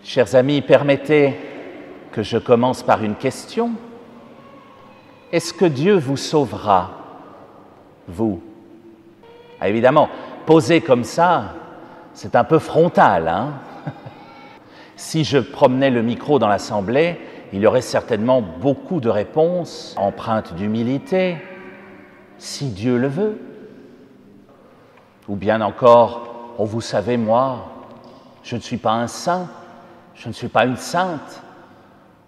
Chers amis, permettez que je commence par une question. Est-ce que Dieu vous sauvera, vous? Évidemment, posé comme ça, c'est un peu frontal, hein? Si je promenais le micro dans l'assemblée, il y aurait certainement beaucoup de réponses empreintes d'humilité, si Dieu le veut. Ou bien encore, oh vous savez, moi, je ne suis pas un saint, je ne suis pas une sainte,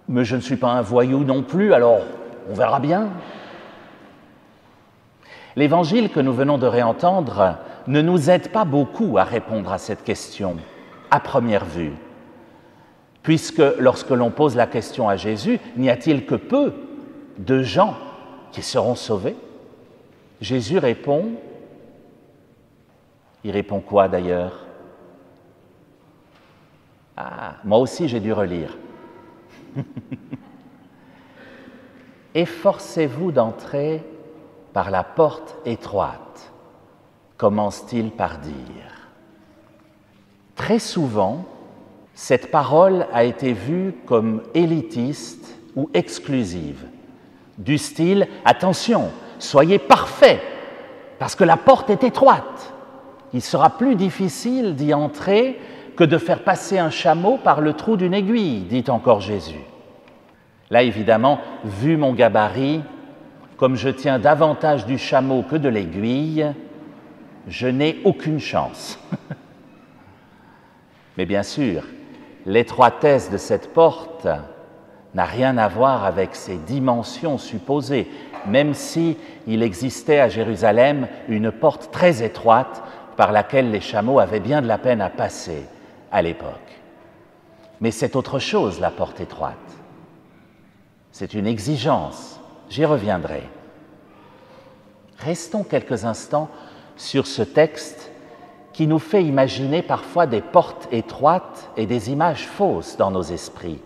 mais je ne suis pas un voyou non plus, alors on verra bien. L'évangile que nous venons de réentendre ne nous aide pas beaucoup à répondre à cette question, à première vue. Puisque lorsque l'on pose la question à Jésus, n'y a-t-il que peu de gens qui seront sauvés? Jésus répond, il répond quoi d'ailleurs? Ah, moi aussi j'ai dû relire. Efforcez-vous d'entrer par la porte étroite, commence-t-il par dire. Très souvent, cette parole a été vue comme élitiste ou exclusive, du style « Attention, soyez parfaits, parce que la porte est étroite. Il sera plus difficile d'y entrer que de faire passer un chameau par le trou d'une aiguille, dit encore Jésus. » Là, évidemment, vu mon gabarit, comme je tiens davantage du chameau que de l'aiguille, je n'ai aucune chance. Mais bien sûr, l'étroitesse de cette porte n'a rien à voir avec ses dimensions supposées, même si il existait à Jérusalem une porte très étroite par laquelle les chameaux avaient bien de la peine à passer à l'époque. Mais c'est autre chose, la porte étroite. C'est une exigence, j'y reviendrai. Restons quelques instants sur ce texte qui nous fait imaginer parfois des portes étroites et des images fausses dans nos esprits.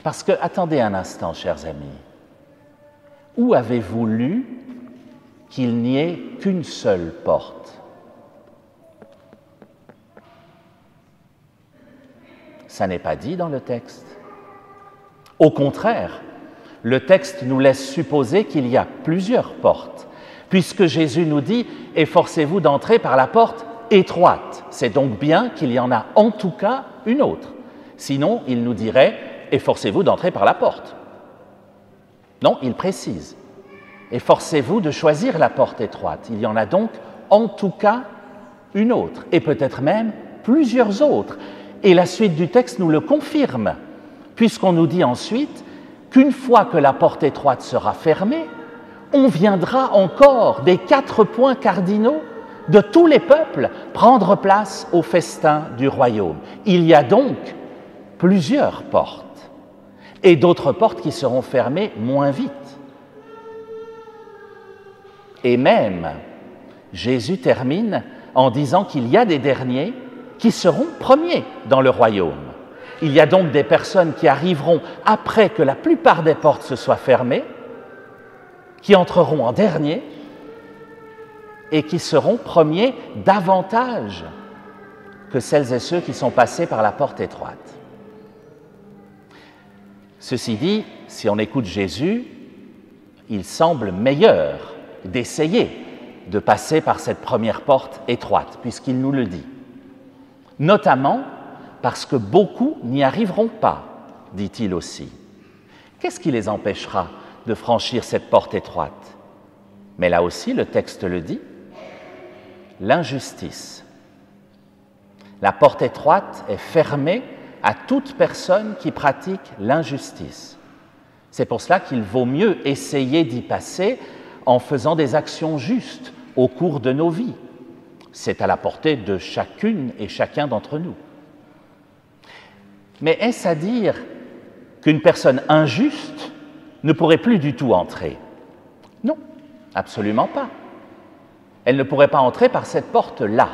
Parce que, attendez un instant, chers amis, où avez-vous lu qu'il n'y ait qu'une seule porte? Ça n'est pas dit dans le texte. Au contraire, le texte nous laisse supposer qu'il y a plusieurs portes, puisque Jésus nous dit « Efforcez-vous d'entrer par la porte étroite ». C'est donc bien qu'il y en a en tout cas une autre. Sinon, il nous dirait « Efforcez-vous d'entrer par la porte ». Non, il précise « Efforcez-vous de choisir la porte étroite ». Il y en a donc en tout cas une autre, et peut-être même plusieurs autres. Et la suite du texte nous le confirme, puisqu'on nous dit ensuite qu'une fois que la porte étroite sera fermée, on viendra encore des 4 points cardinaux de tous les peuples prendre place au festin du royaume. Il y a donc plusieurs portes, et d'autres portes qui seront fermées moins vite. Et même, Jésus termine en disant qu'il y a des derniers qui seront premiers dans le royaume. Il y a donc des personnes qui arriveront après que la plupart des portes se soient fermées, qui entreront en dernier et qui seront premiers davantage que celles et ceux qui sont passés par la porte étroite. Ceci dit, si on écoute Jésus, il semble meilleur d'essayer de passer par cette première porte étroite, puisqu'il nous le dit. Notamment parce que beaucoup n'y arriveront pas, dit-il aussi. Qu'est-ce qui les empêchera de franchir cette porte étroite? Mais là aussi, le texte le dit, l'injustice. La porte étroite est fermée à toute personne qui pratique l'injustice. C'est pour cela qu'il vaut mieux essayer d'y passer en faisant des actions justes au cours de nos vies. C'est à la portée de chacune et chacun d'entre nous. Mais est-ce à dire qu'une personne injuste ne pourrait plus du tout entrer? Non, absolument pas. Elle ne pourrait pas entrer par cette porte-là.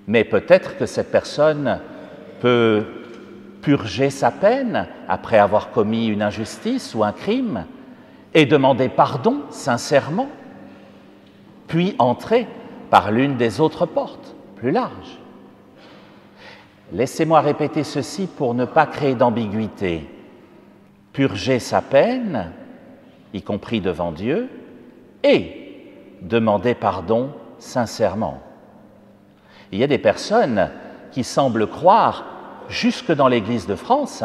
Mais peut-être que cette personne peut purger sa peine après avoir commis une injustice ou un crime et demander pardon sincèrement, puis entrer par l'une des autres portes, plus larges. Laissez-moi répéter ceci pour ne pas créer d'ambiguïté. Purger sa peine, y compris devant Dieu, et demander pardon sincèrement. Il y a des personnes qui semblent croire, jusque dans l'Église de France,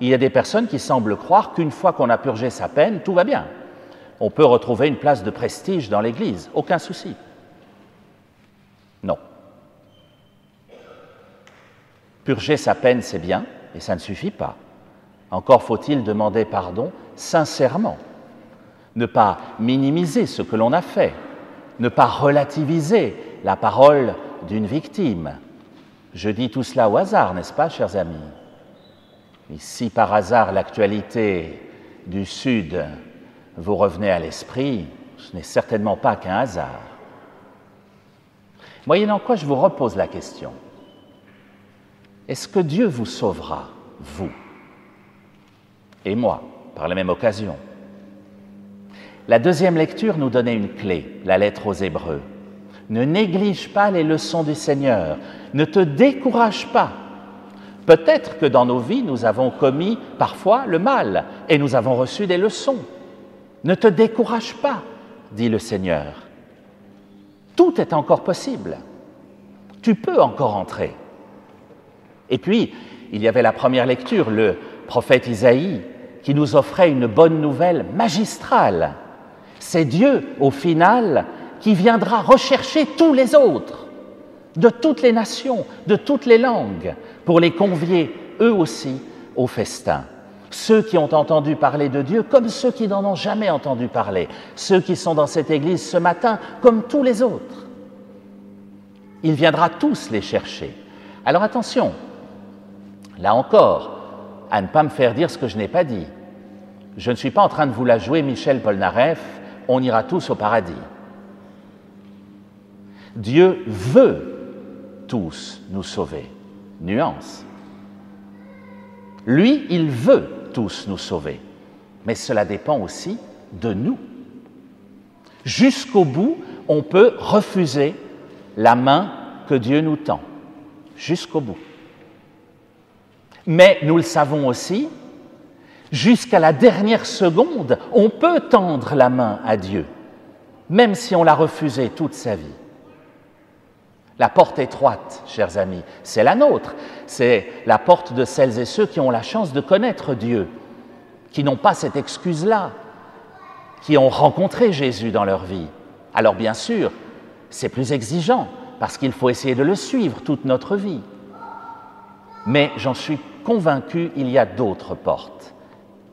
il y a des personnes qui semblent croire qu'une fois qu'on a purgé sa peine, tout va bien. On peut retrouver une place de prestige dans l'Église, aucun souci. Non. Purger sa peine, c'est bien, et ça ne suffit pas. Encore faut-il demander pardon sincèrement. Ne pas minimiser ce que l'on a fait, ne pas relativiser la parole d'une victime. Je dis tout cela au hasard, n'est-ce pas, chers amis? Et si par hasard l'actualité du Sud vous revenait à l'esprit, ce n'est certainement pas qu'un hasard. Moyennant quoi, je vous repose la question. Est-ce que Dieu vous sauvera, vous et moi, par la même occasion? La deuxième lecture nous donnait une clé, la lettre aux Hébreux. Ne néglige pas les leçons du Seigneur, ne te décourage pas. Peut-être que dans nos vies, nous avons commis parfois le mal et nous avons reçu des leçons. Ne te décourage pas, dit le Seigneur. Tout est encore possible. Tu peux encore entrer. Et puis, il y avait la première lecture, le prophète Isaïe, qui nous offrait une bonne nouvelle magistrale. C'est Dieu, au final, qui viendra rechercher tous les autres, de toutes les nations, de toutes les langues, pour les convier, eux aussi, au festin. Ceux qui ont entendu parler de Dieu, comme ceux qui n'en ont jamais entendu parler. Ceux qui sont dans cette église ce matin, comme tous les autres. Il viendra tous les chercher. Alors attention, là encore, à ne pas me faire dire ce que je n'ai pas dit. Je ne suis pas en train de vous la jouer, Michel Polnareff, on ira tous au paradis. Dieu veut tous nous sauver. Nuance. Lui, il veut tous nous sauver. Mais cela dépend aussi de nous. Jusqu'au bout, on peut refuser la main que Dieu nous tend. Jusqu'au bout. Mais nous le savons aussi, jusqu'à la dernière seconde, on peut tendre la main à Dieu, même si on l'a refusé toute sa vie. La porte étroite, chers amis, c'est la nôtre. C'est la porte de celles et ceux qui ont la chance de connaître Dieu, qui n'ont pas cette excuse-là, qui ont rencontré Jésus dans leur vie. Alors bien sûr, c'est plus exigeant, parce qu'il faut essayer de le suivre toute notre vie. Mais j'en suis convaincu, il y a d'autres portes.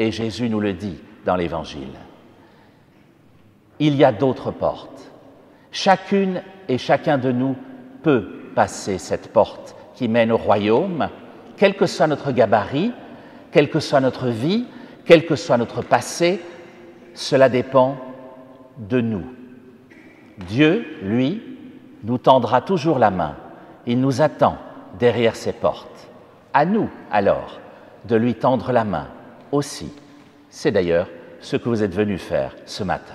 Et Jésus nous le dit dans l'Évangile. Il y a d'autres portes. Chacune et chacun de nous peut passer cette porte qui mène au royaume, quel que soit notre gabarit, quelle que soit notre vie, quel que soit notre passé, cela dépend de nous. Dieu, lui, nous tendra toujours la main. Il nous attend derrière ces portes. À nous, alors, de lui tendre la main aussi. C'est d'ailleurs ce que vous êtes venus faire ce matin.